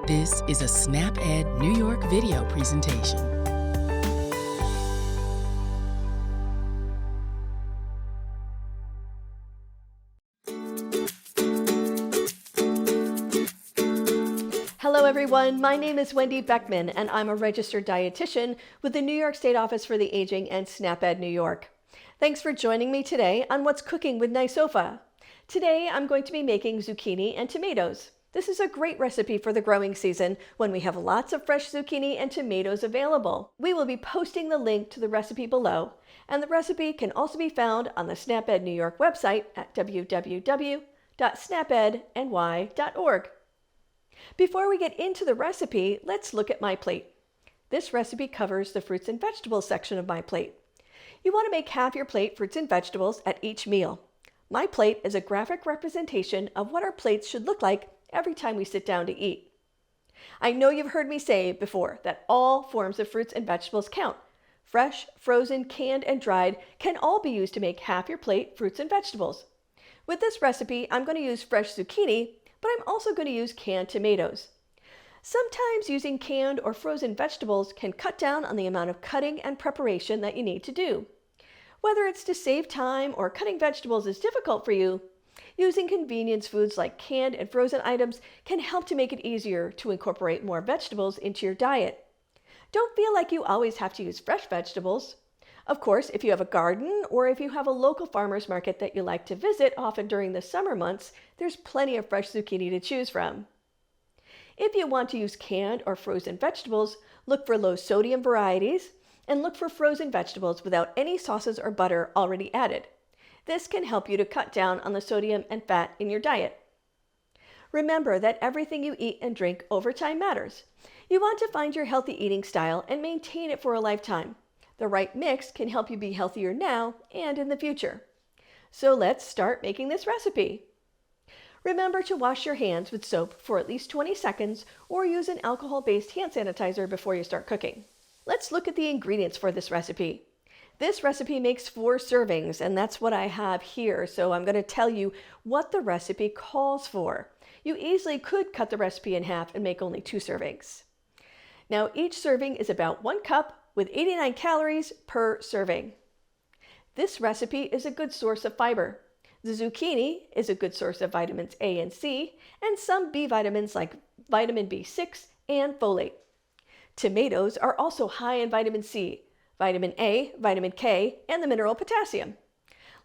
This is a SnapEd New York video presentation. Hello everyone, my name is Wendy Beckman and I'm a registered dietitian with the New York State Office for the Aging and SnapEd New York. Thanks for joining me today on What's Cooking with NYSOFA. Today I'm going to be making zucchini and tomatoes. This is a great recipe for the growing season when we have lots of fresh zucchini and tomatoes available. We will be posting the link to the recipe below, and the recipe can also be found on the SnapEd New York website at www.snapedny.org. Before we get into the recipe, let's look at my plate. This recipe covers the fruits and vegetables section of my plate. You want to make half your plate fruits and vegetables at each meal. My plate is a graphic representation of what our plates should look like every time we sit down to eat. I know you've heard me say before that all forms of fruits and vegetables count. Fresh, frozen, canned, and dried can all be used to make half your plate fruits and vegetables. With this recipe, I'm going to use fresh zucchini, but I'm also going to use canned tomatoes. Sometimes using canned or frozen vegetables can cut down on the amount of cutting and preparation that you need to do. Whether it's to save time or cutting vegetables is difficult for you, using convenience foods like canned and frozen items can help to make it easier to incorporate more vegetables into your diet. Don't feel like you always have to use fresh vegetables. Of course, if you have a garden or if you have a local farmer's market that you like to visit often during the summer months, there's plenty of fresh zucchini to choose from. If you want to use canned or frozen vegetables, look for low sodium varieties and look for frozen vegetables without any sauces or butter already added. This can help you to cut down on the sodium and fat in your diet. Remember that everything you eat and drink over time matters. You want to find your healthy eating style and maintain it for a lifetime. The right mix can help you be healthier now and in the future. So let's start making this recipe. Remember to wash your hands with soap for at least 20 seconds or use an alcohol-based hand sanitizer before you start cooking. Let's look at the ingredients for this recipe. This recipe makes 4 servings, and that's what I have here, so I'm going to tell you what the recipe calls for. You easily could cut the recipe in half and make only 2 servings. Now, each serving is about 1 cup with 89 calories per serving. This recipe is a good source of fiber. The zucchini is a good source of vitamins A and C, and some B vitamins like vitamin B6 and folate. Tomatoes are also high in vitamin C, vitamin A, vitamin K, and the mineral potassium.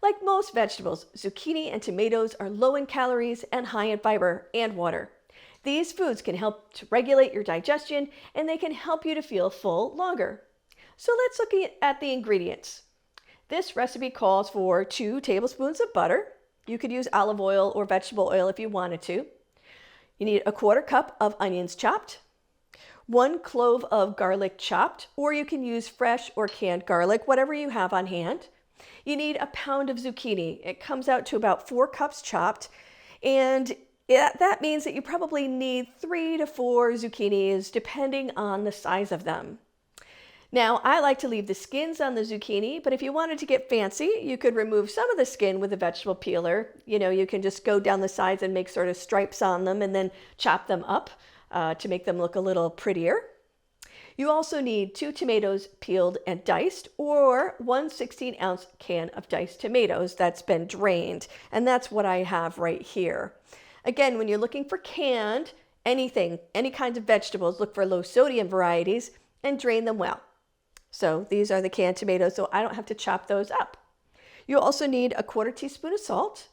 Like most vegetables, zucchini and tomatoes are low in calories and high in fiber and water. These foods can help to regulate your digestion and they can help you to feel full longer. So let's look at the ingredients. This recipe calls for 2 tablespoons of butter. You could use olive oil or vegetable oil if you wanted to. You need a 1/4 cup of onions chopped, 1 clove of garlic chopped, or you can use fresh or canned garlic, whatever you have on hand. You need a pound of zucchini. It comes out to about 4 cups chopped, and that means that you probably need 3 to 4 zucchinis depending on the size of them. Now, I like to leave the skins on the zucchini, but if you wanted to get fancy, you could remove some of the skin with a vegetable peeler. You can just go down the sides and make sort of stripes on them and then chop them up to make them look a little prettier. You also need 2 tomatoes peeled and diced, or 1 16-ounce can of diced tomatoes that's been drained, and that's what I have right here. Again, when you're looking for canned any kinds of vegetables, look for low sodium varieties and drain them well. So these are the canned tomatoes, so I don't have to chop those up. You also need a 1/4 teaspoon of salt,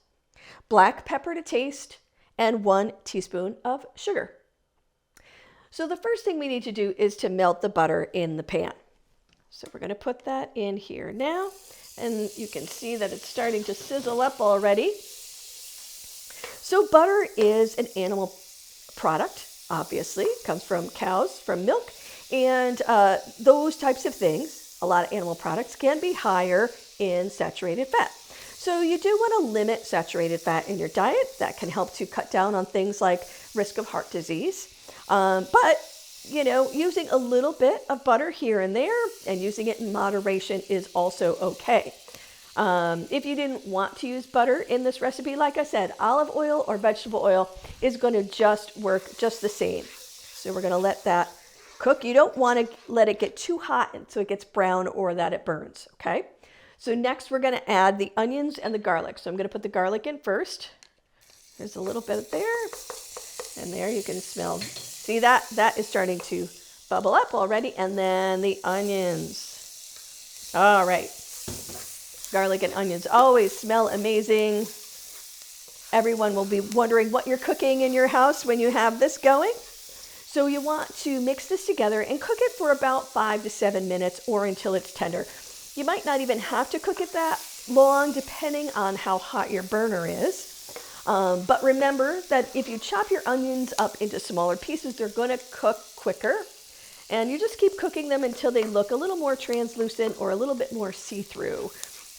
black pepper to taste, and 1 teaspoon of sugar. So the first thing we need to do is to melt the butter in the pan. So we're going to put that in here now, and you can see that it's starting to sizzle up already. So butter is an animal product, obviously. It comes from cows, from milk, and those types of things, a lot of animal products, can be higher in saturated fat. So you do want to limit saturated fat in your diet. That can help to cut down on things like risk of heart disease. But using a little bit of butter here and there and using it in moderation is also okay. If you didn't want to use butter in this recipe, like I said, olive oil or vegetable oil is going to just work just the same. So we're going to let that cook. You don't want to let it get too hot so it gets brown or that it burns, okay? So next we're going to add the onions and the garlic. So I'm going to put the garlic in first. There's a little bit there. And there you can smell. See that? That is starting to bubble up already. And then the onions. All right. Garlic and onions always smell amazing. Everyone will be wondering what you're cooking in your house when you have this going. So you want to mix this together and cook it for about 5 to 7 minutes or until it's tender. You might not even have to cook it that long depending on how hot your burner is. But remember that if you chop your onions up into smaller pieces, they're going to cook quicker. And you just keep cooking them until they look a little more translucent or a little bit more see-through.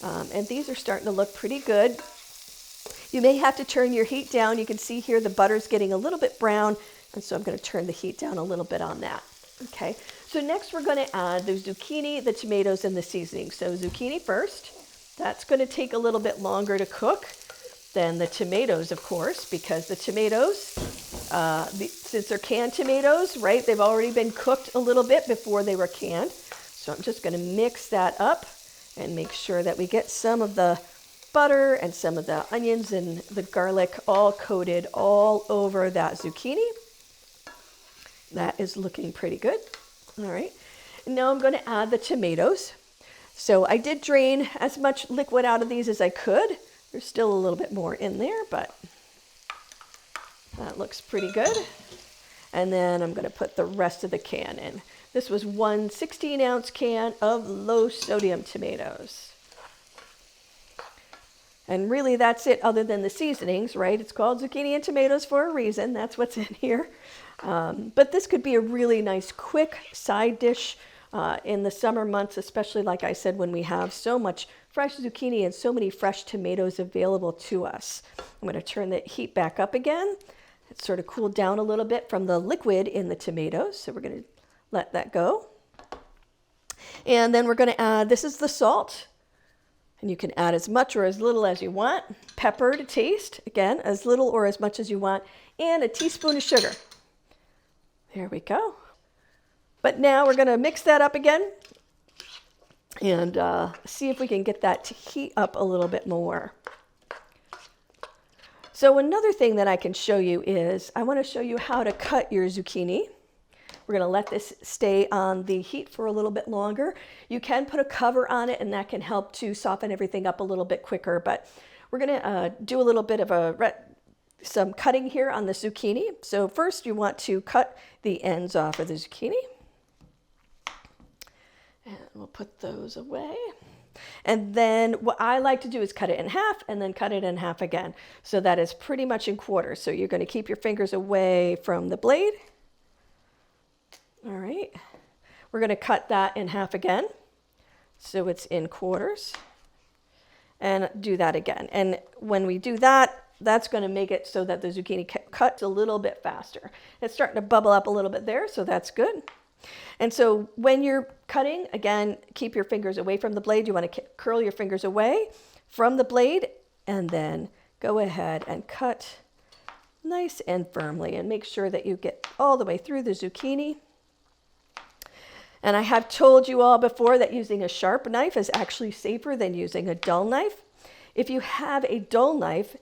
And these are starting to look pretty good. You may have to turn your heat down. You can see here the butter's getting a little bit brown, and so I'm going to turn the heat down a little bit on that. Okay, so next we're going to add the zucchini, the tomatoes, and the seasoning. So zucchini first. That's going to take a little bit longer to cook than the tomatoes, of course, because the tomatoes, since they're canned tomatoes, right, they've already been cooked a little bit before they were canned. So I'm just going to mix that up and make sure that we get some of the butter and some of the onions and the garlic all coated all over that zucchini. That is looking pretty good. All right. And now I'm going to add the tomatoes. So I did drain as much liquid out of these as I could. There's still a little bit more in there, but that looks pretty good. And then I'm going to put the rest of the can in. This was one 16-ounce can of low sodium tomatoes. And really that's it other than the seasonings, right? It's called zucchini and tomatoes for a reason. That's what's in here. But this could be a really nice quick side dish in the summer months, especially like I said, when we have so much fresh zucchini and so many fresh tomatoes available to us. I'm going to turn the heat back up again. It's sort of cooled down a little bit from the liquid in the tomatoes. So we're going to let that go. And then we're going to add, this is the salt. And you can add as much or as little as you want. Pepper to taste, again, as little or as much as you want. And a teaspoon of sugar. There we go. But now we're going to mix that up again and see if we can get that to heat up a little bit more. So another thing that I can show you is I want to show you how to cut your zucchini. We're going to let this stay on the heat for a little bit longer. You can put a cover on it and that can help to soften everything up a little bit quicker, but we're going to do a little bit of some cutting here on the zucchini. So first you want to cut the ends off of the zucchini. And we'll put those away. And then what I like to do is cut it in half and then cut it in half again. So that is pretty much in quarters. So you're going to keep your fingers away from the blade. All right, we're going to cut that in half again, so it's in quarters, and do that again. And when we do that, that's going to make it so that the zucchini cuts a little bit faster. It's starting to bubble up a little bit there, so that's good. And so when you're cutting, again, keep your fingers away from the blade. You want to curl your fingers away from the blade, and then go ahead and cut nice and firmly, and make sure that you get all the way through the zucchini. And I have told you all before that using a sharp knife is actually safer than using a dull knife. If you have a dull knife,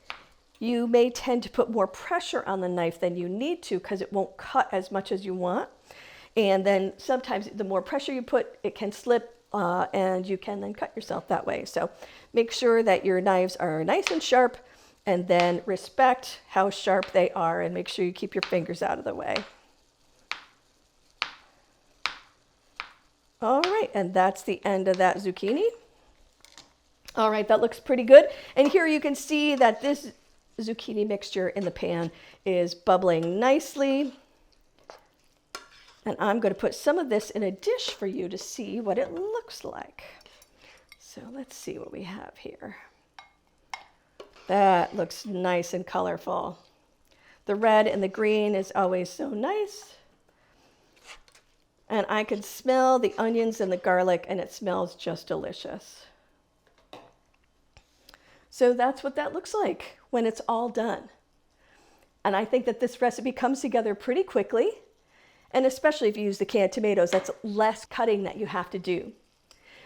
you may tend to put more pressure on the knife than you need to because it won't cut as much as you want. And then sometimes the more pressure you put, it can slip and you can then cut yourself that way. So make sure that your knives are nice and sharp, and then respect how sharp they are, and make sure you keep your fingers out of the way. All right, and that's the end of that zucchini. All right, that looks pretty good. And here you can see that this zucchini mixture in the pan is bubbling nicely. And I'm going to put some of this in a dish for you to see what it looks like. So let's see what we have here. That looks nice and colorful. The red and the green is always so nice. And I can smell the onions and the garlic, and it smells just delicious. So that's what that looks like when it's all done. And I think that this recipe comes together pretty quickly. And especially if you use the canned tomatoes, that's less cutting that you have to do.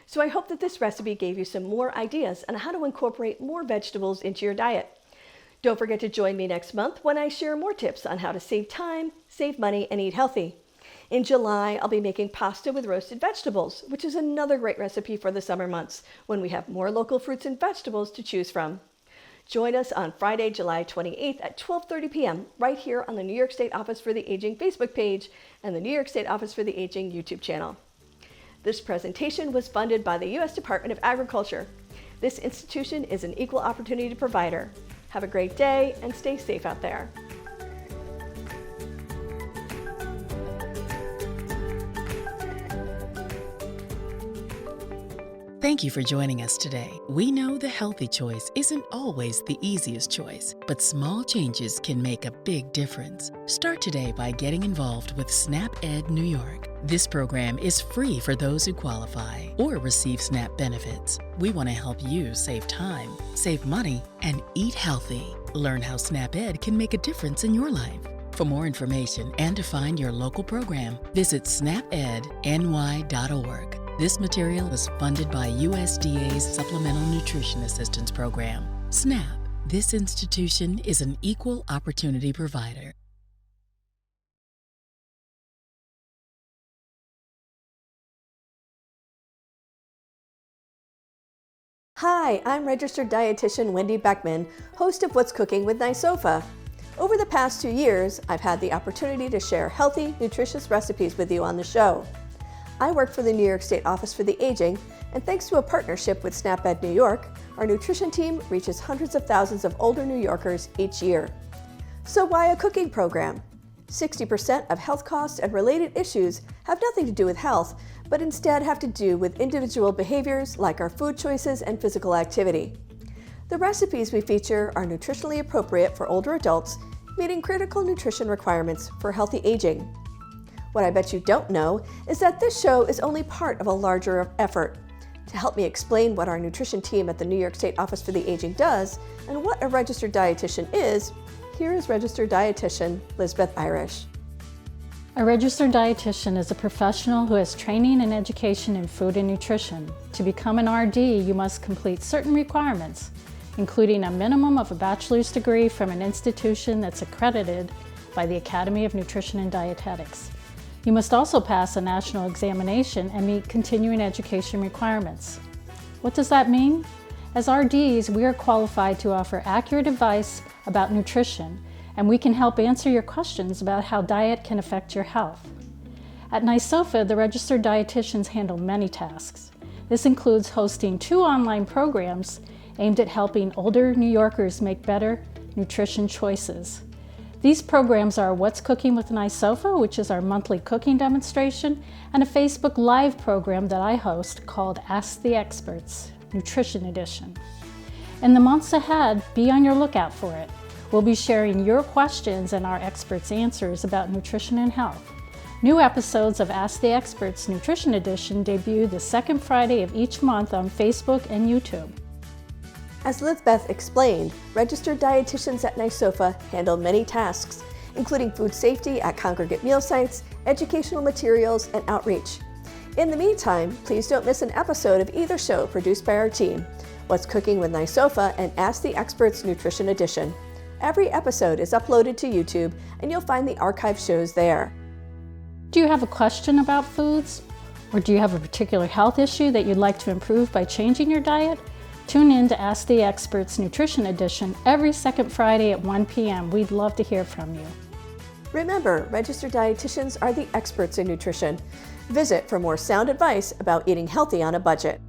So I hope that this recipe gave you some more ideas on how to incorporate more vegetables into your diet. Don't forget to join me next month when I share more tips on how to save time, save money, and eat healthy. In July, I'll be making pasta with roasted vegetables, which is another great recipe for the summer months when we have more local fruits and vegetables to choose from. Join us on Friday, July 28th at 12:30 p.m. right here on the New York State Office for the Aging Facebook page and the New York State Office for the Aging YouTube channel. This presentation was funded by the U.S. Department of Agriculture. This institution is an equal opportunity provider. Have a great day and stay safe out there. Thank you for joining us today. We know the healthy choice isn't always the easiest choice, but small changes can make a big difference. Start today by getting involved with SNAP-Ed New York. This program is free for those who qualify or receive SNAP benefits. We want to help you save time, save money, and eat healthy. Learn how SNAP-Ed can make a difference in your life. For more information and to find your local program, visit snapedny.org. This material is funded by USDA's Supplemental Nutrition Assistance Program. SNAP. This institution is an equal opportunity provider. Hi, I'm registered dietitian Wendy Beckman, host of What's Cooking with NYSOFA. Over the past 2 years, I've had the opportunity to share healthy, nutritious recipes with you on the show. I work for the New York State Office for the Aging, and thanks to a partnership with SNAP-Ed New York, our nutrition team reaches hundreds of thousands of older New Yorkers each year. So why a cooking program? 60% of health costs and related issues have nothing to do with health, but instead have to do with individual behaviors like our food choices and physical activity. The recipes we feature are nutritionally appropriate for older adults, meeting critical nutrition requirements for healthy aging. What I bet you don't know is that this show is only part of a larger effort. To help me explain what our nutrition team at the New York State Office for the Aging does and what a registered dietitian is, here is registered dietitian Lisbeth Irish. A registered dietitian is a professional who has training and education in food and nutrition. To become an RD, you must complete certain requirements, including a minimum of a bachelor's degree from an institution that's accredited by the Academy of Nutrition and Dietetics. You must also pass a national examination and meet continuing education requirements. What does that mean? As RDs, we are qualified to offer accurate advice about nutrition, and we can help answer your questions about how diet can affect your health. At NYSOFA, the registered dietitians handle many tasks. This includes hosting 2 online programs aimed at helping older New Yorkers make better nutrition choices. These programs are What's Cooking with NYSOFA, which is our monthly cooking demonstration, and a Facebook Live program that I host called Ask the Experts, Nutrition Edition. In the months ahead, be on your lookout for it. We'll be sharing your questions and our experts' answers about nutrition and health. New episodes of Ask the Experts Nutrition Edition debut the second Friday of each month on Facebook and YouTube. As Lisbeth explained, registered dietitians at NYSOFA handle many tasks, including food safety at congregate meal sites, educational materials, and outreach. In the meantime, please don't miss an episode of either show produced by our team, What's Cooking with NYSOFA and Ask the Experts Nutrition Edition. Every episode is uploaded to YouTube, and you'll find the archive shows there. Do you have a question about foods? Or do you have a particular health issue that you'd like to improve by changing your diet? Tune in to Ask the Experts Nutrition Edition every second Friday at 1 p.m. We'd love to hear from you. Remember, registered dietitians are the experts in nutrition. Visit for more sound advice about eating healthy on a budget.